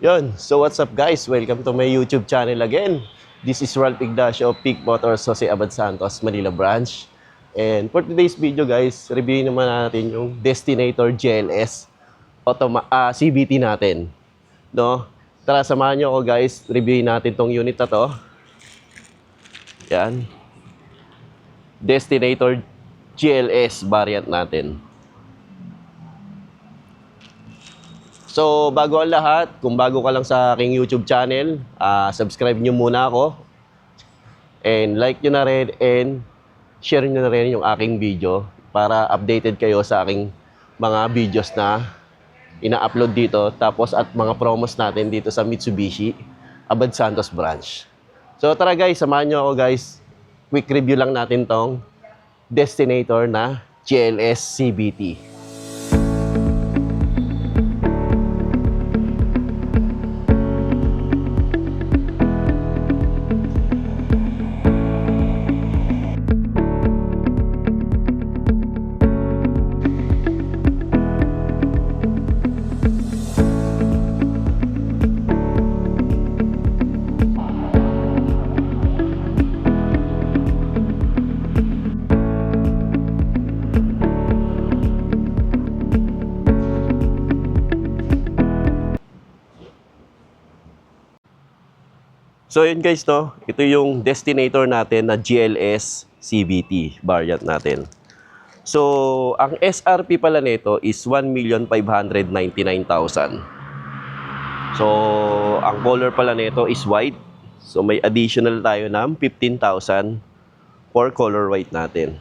Yun, so what's up guys? Welcome to my YouTube channel again. This is Ralph Ignacio, Peak Motors, Jose Abad Santos, Manila Branch. And for today's video guys, reviewin naman natin yung Destinator GLS CVT natin. No? Tara, samahan nyo ako guys, reviewin natin tong unit na to. Yan. Destinator GLS variant natin. So, bago ang lahat, kung bago ka lang sa aking YouTube channel, subscribe nyo muna ako. And like nyo na rin and share nyo na rin yung aking video para updated kayo sa aking mga videos na ina-upload dito. Tapos at mga promos natin dito sa Mitsubishi, Abad Santos Branch. So tara guys, samahan nyo ako guys. Quick review lang natin tong Destinator na GLS CVT. So yun guys, no? Ito yung Destinator natin na GLS CVT variant natin. So, ang SRP pala nito is 1,599,000. So, ang color pala nito is white. So, may additional tayo ng 15,000 for color white natin.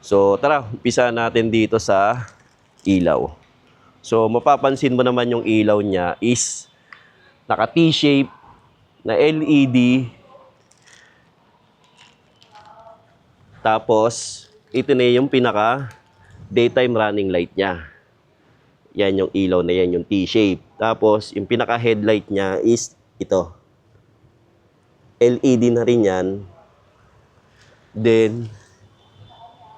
So, tara, umpisa natin dito sa ilaw. So, mapapansin mo naman yung ilaw niya is naka T-shape na LED. Tapos, ito na yung pinaka daytime running light niya. Yan yung ilaw na yan, yung T-shape. Tapos, yung pinaka headlight niya is ito. LED na rin yan. Then,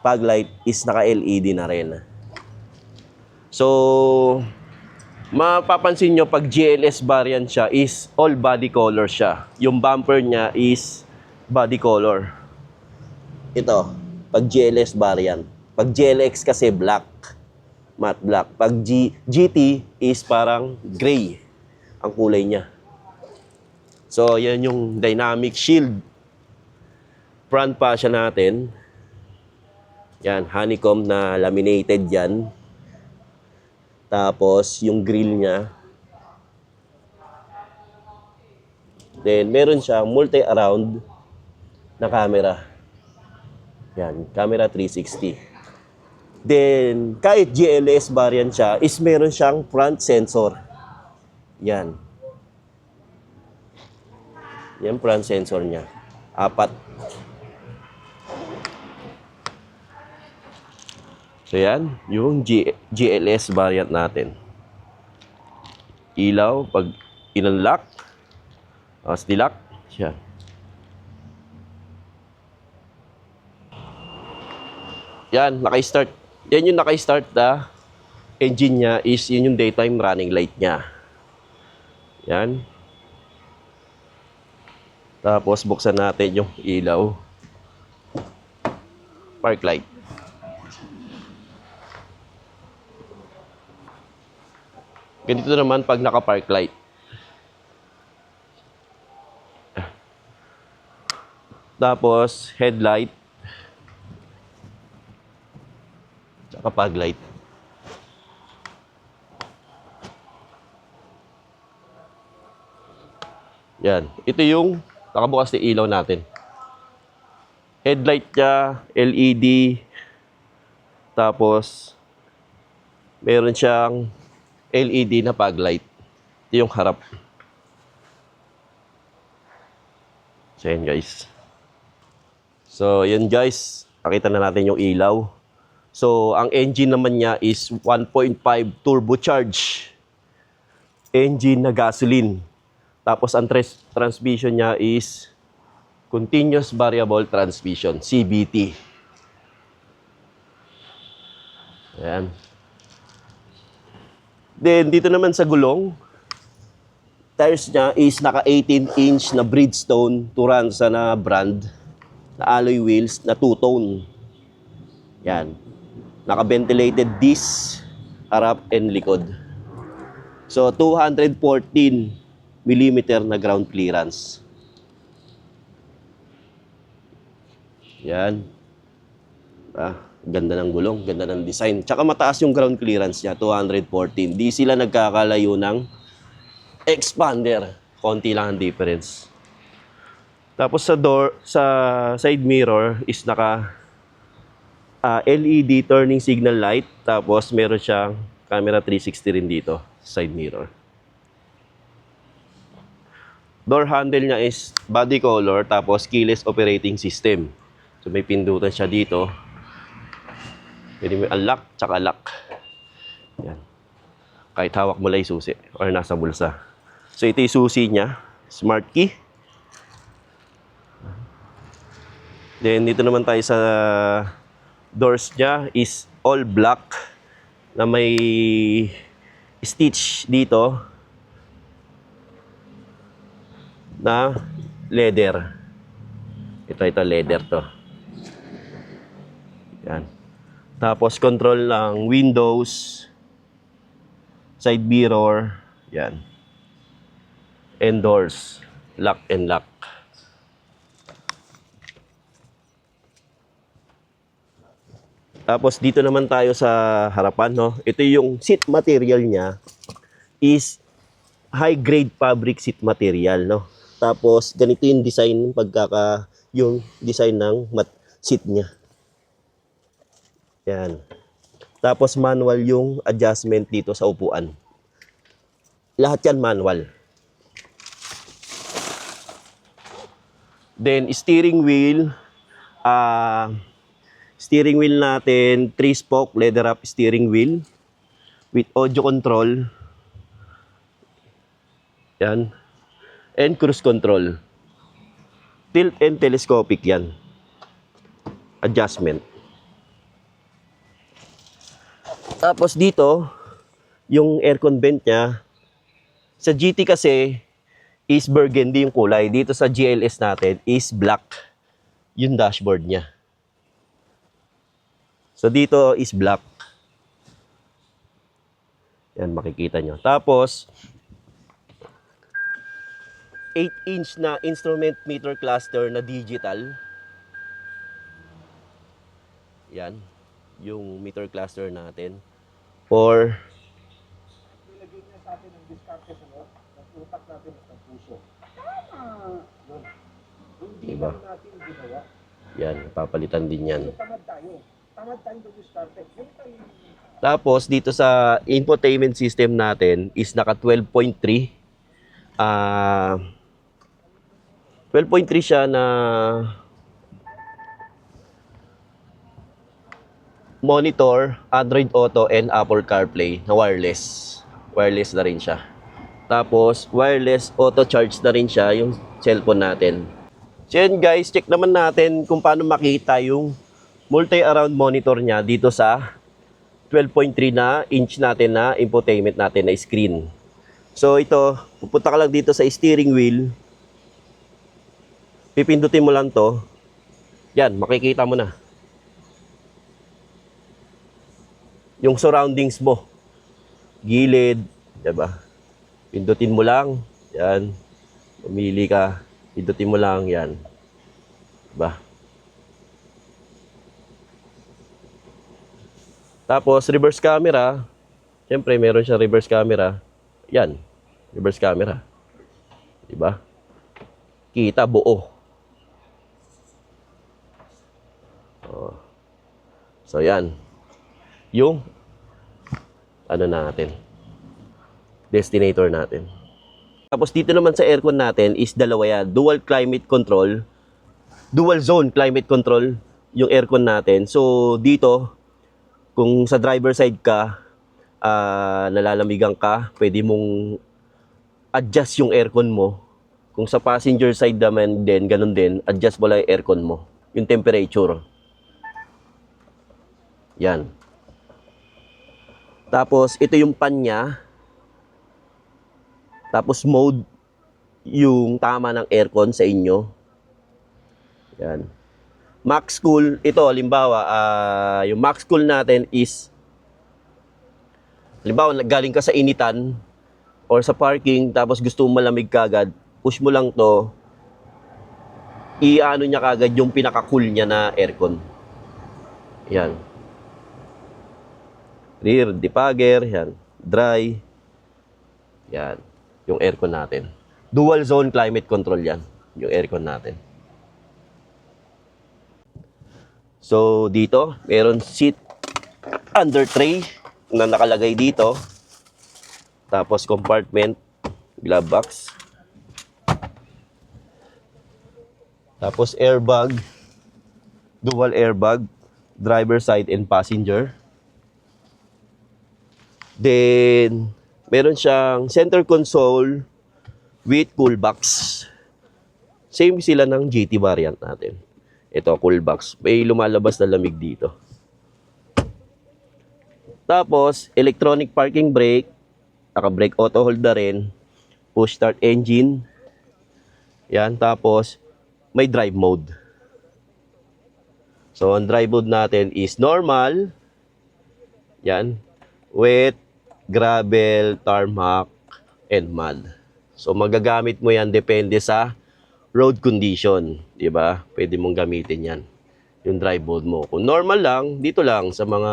fog light is naka-LED na rin. So, mapapansin nyo pag GLS variant siya is all body color siya. Yung bumper niya is body color. Ito, pag GLS variant. Pag GLX kasi black, matte black. Pag GT is parang gray ang kulay niya. So, yan yung dynamic shield. Front fascia natin. Yan, honeycomb na laminated yan. Tapos, yung grill niya. Then, meron siya multi-around na camera. Yan, camera 360. Then, kahit GLS variant siya, is meron siyang front sensor. Yan. Yan, front sensor niya. 4. So yan, yung GLS variant natin. Ilaw, pag in-unlock, nilock, siya. Yan, naka-start. Yan yung naka-start na engine niya is yun yung daytime running light niya. Yan. Tapos buksan natin yung ilaw. Park light. Ganito naman pag naka-park light. Tapos, headlight. Tsaka fog light. Yan. Ito yung nakabukas na ilaw natin. Headlight niya, LED. Tapos, meron siyang LED na fog light. Ito yung harap. So, yan guys. So, yan guys. Nakita na natin yung ilaw. So, ang engine naman niya is 1.5 turbocharged engine na gasoline. Tapos, ang transmission niya is continuous variable transmission, CVT. Ayan. Then, dito naman sa gulong, Tires niya is naka 18-inch na Bridgestone Turanza na brand na alloy wheels na two-tone. Yan. Naka-ventilated disc, harap and likod. So 214 mm na ground clearance. Yan. Ganda ng gulong, ganda ng design. Tsaka mataas yung ground clearance niya, 214. Di sila nagkakalayo ng expander. Konti lang ang difference. Tapos sa side mirror is naka LED turning signal light. Tapos meron siyang camera 360 rin dito, side mirror. Door handle niya is body color, tapos keyless operating system. So may pindutan siya dito. Pwede mo unlock, tsaka lock. Yan. Kahit hawak mo lang yung susi or nasa bulsa. So ito yung susi niya, smart key. Then dito naman tayo sa doors niya is all black na may stitch dito na leather. Ito leather to. Yan. Tapos control ng windows, side mirror, yan. And doors, lock and lock. Tapos dito naman tayo sa harapan, no. Ito yung seat material niya is high grade fabric seat material, no. Tapos ganito yung design yung design ng seat niya. Yan. Tapos manual yung adjustment dito sa upuan. Lahat yan manual. Then steering wheel natin 3-spoke leather wrap steering wheel with audio control. Yan. And cruise control. Tilt and telescopic yan. Adjustment. Tapos dito, yung aircon vent niya, sa GT kasi is burgundy yung kulay. Dito sa GLS natin is black yung dashboard niya. So dito is black. Yan, makikita nyo. Tapos, 8-inch na instrument meter cluster na digital. Yan, yung meter cluster natin. For nilagay niya sa atin ng diskarte sa loob, utak natin ng puso. Tama! Hindi diba? natin ginawa. Yan, papalitan din yan. Tamad tayo. Tamad tayo ng diskarte. Tapos, dito sa infotainment system natin is naka 12.3. 12.3 siya na monitor, Android Auto, and Apple CarPlay na wireless. Wireless na rin siya. Tapos, wireless auto charge na rin siya yung cellphone natin. So yun guys, check naman natin kung paano makita yung multi-around monitor niya dito sa 12.3 na inch natin na infotainment natin na screen. So ito, pupunta ka lang dito sa steering wheel. Pipindutin mo lang to. Yan, makikita mo na yung surroundings mo. Gilid, diba? Pindutin mo lang. Yan. Pumili ka. Pindutin mo lang. Yan. Diba? Tapos, reverse camera. Siyempre, meron siya reverse camera. Yan. Reverse camera. Diba? Kita buo. Oh. So, yan. Yung ano natin, destinator natin. Tapos dito naman sa aircon natin is dalawa yan, dual climate control, dual zone climate control yung aircon natin. So dito, kung sa driver side ka, nalalamigan ka, pwede mong adjust yung aircon mo. Kung sa passenger side naman din, ganun din, adjust mo lang yung aircon mo, yung temperature. Yan. Tapos, ito yung pan niya. Tapos mode, yung tama ng aircon sa inyo. Yan. Max cool, ito halimbawa, yung max cool natin is, halimbawa galing ka sa initan or sa parking tapos gusto mo malamig kagad, push mo lang to, i-ano niya kagad yung pinaka-cool niya na aircon. Yan. Rear defogger, yan. Dry. Yan. Yung aircon natin. Dual zone climate control yan. Yung aircon natin. So, dito, meron seat under tray na nakalagay dito. Tapos, compartment, glove box. Tapos, airbag, dual airbag, driver side and passenger. Then, meron siyang center console with cool box. Same sila ng GT variant natin. Ito, cool box. May lumalabas na lamig dito. Tapos, electronic parking brake. Naka-brake auto hold na rin. Push start engine. Yan. Tapos, may drive mode. So, ang drive mode natin is normal. Yan. Wet, gravel, tarmac, and mud. So, magagamit mo yan depende sa road condition, di ba? Pwede mong gamitin yan, yung drive mode mo. Kung normal lang, dito lang, sa mga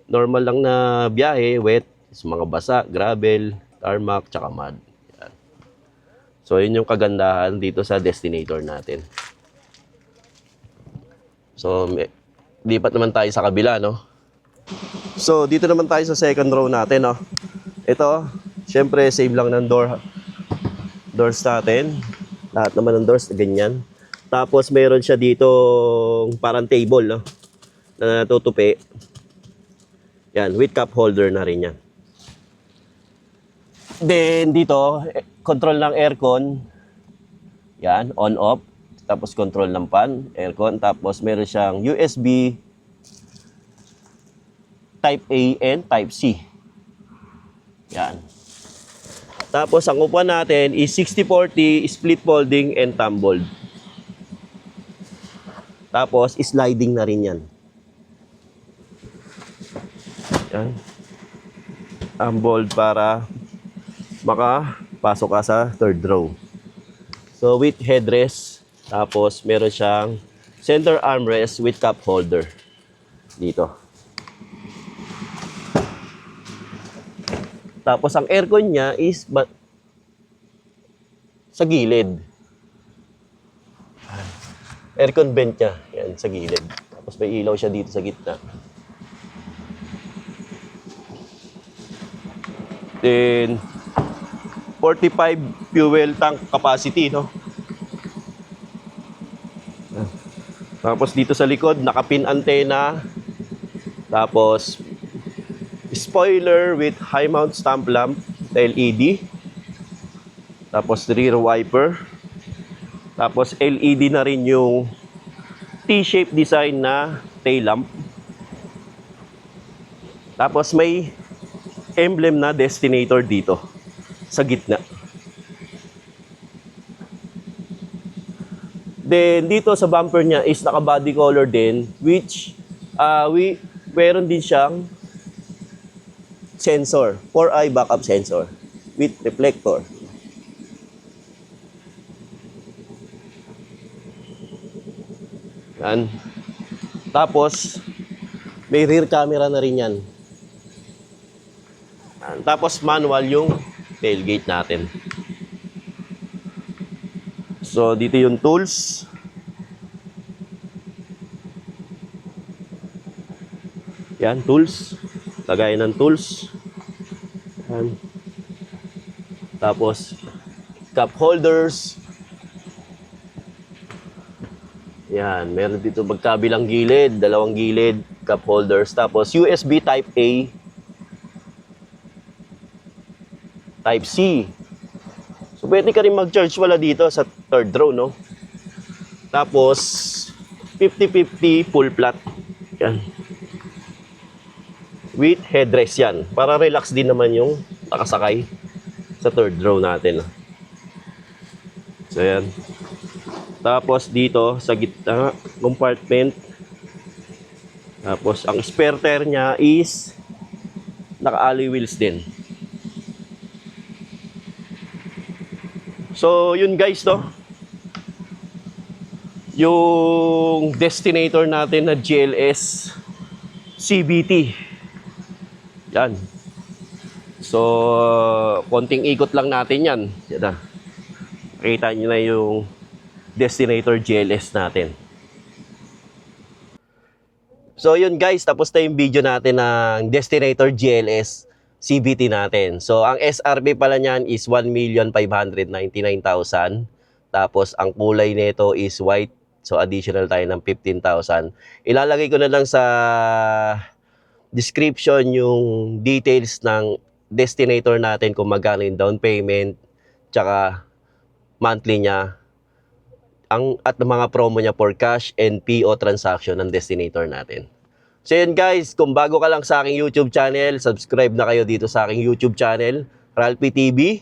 normal lang na biyahe, wet, sa mga basa, gravel, tarmac, tsaka mud. Yan. So, yun yung kagandahan dito sa Destinator natin. So, lipat naman tayo sa kabila, no? So, dito naman tayo sa second row natin, no? Ito, syempre, same lang ng doors natin. Lahat naman ng doors, ganyan. Tapos, meron siya dito parang table, no? Na natutupi. Yan, with cup holder na rin yan. Then, dito, control ng aircon. Yan, on-off. Tapos, control ng fan, aircon. Tapos, meron siyang USB Type A and Type C. Yan. Tapos, ang upuan natin is 60-40, split folding, and tumbled. Tapos, sliding na rin yan. Yan. Tumbled para makapasok ka sa third row. So, with headrest. Tapos, meron siyang center armrest with cup holder. Dito. Tapos, ang aircon niya is sa gilid. Aircon vent niya. Yan, sa gilid. Tapos, may ilaw siya dito sa gitna. Then, 45 fuel tank capacity, no? Tapos, dito sa likod, nakapin antena. Tapos, spoiler with high mount stamp lamp LED. Tapos rear wiper. Tapos LED na rin yung T-shape design na tail lamp. Tapos may emblem na Destinator dito sa gitna. Then dito sa bumper niya is naka body color din, which meron din siyang sensor, 4-eye backup sensor with reflector. Yan. Tapos, may rear camera na rin yan. Yan. Tapos, manual yung tailgate natin. So, dito yung tools. Yan, tools. Lagayan ng tools. Yan. Tapos, cup holders. Yan, meron dito magkabilang gilid, dalawang gilid, cup holders. Tapos, USB Type A, Type C. So, pwede ka rin mag-charge wala dito sa third row, no? Tapos, 50-50 full flat. Yan. With headrest yan. Para relax din naman yung nakasakay sa third row natin. So, yan. Tapos dito sa gitna, compartment. Tapos ang spare tire niya is naka-alloy wheels din. So, yun guys, no? Yung destinator natin na GLS CVT. Yan. So, konting ikot lang natin yan. Yan na. Makita nyo na yung destinator GLS natin. So, yun guys. Tapos na yung video natin ng destinator GLS CVT natin. So, ang SRP pala niyan is 1,599,000. Tapos, ang kulay nito is white. So, additional tayo ng 15,000. Ilalagay ko na lang sa description yung details ng destinator natin kung magkano yung down payment, tsaka monthly niya, at mga promo niya for cash and PO transaction ng destinator natin. So yun guys, kung bago ka lang sa aking YouTube channel, subscribe na kayo dito sa aking YouTube channel, Ralphie TV.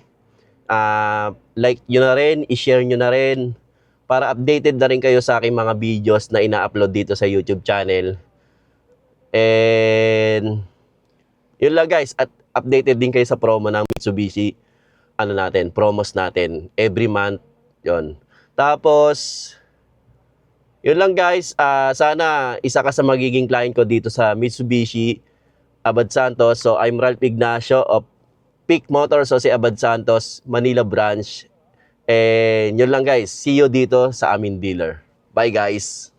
Like nyo na rin, i-share nyo na rin, para updated na rin kayo sa aking mga videos na ina-upload dito sa YouTube channel. And yun lang guys, at updated din kayo sa promo ng Mitsubishi, promos natin every month. Yun. Tapos, yun lang guys, sana isa ka sa magiging client ko dito sa Mitsubishi Abad Santos. So, I'm Ralph Ignacio of Peak Motors, so si Abad Santos, Manila branch. And yun lang guys, see you dito sa aming dealer. Bye guys!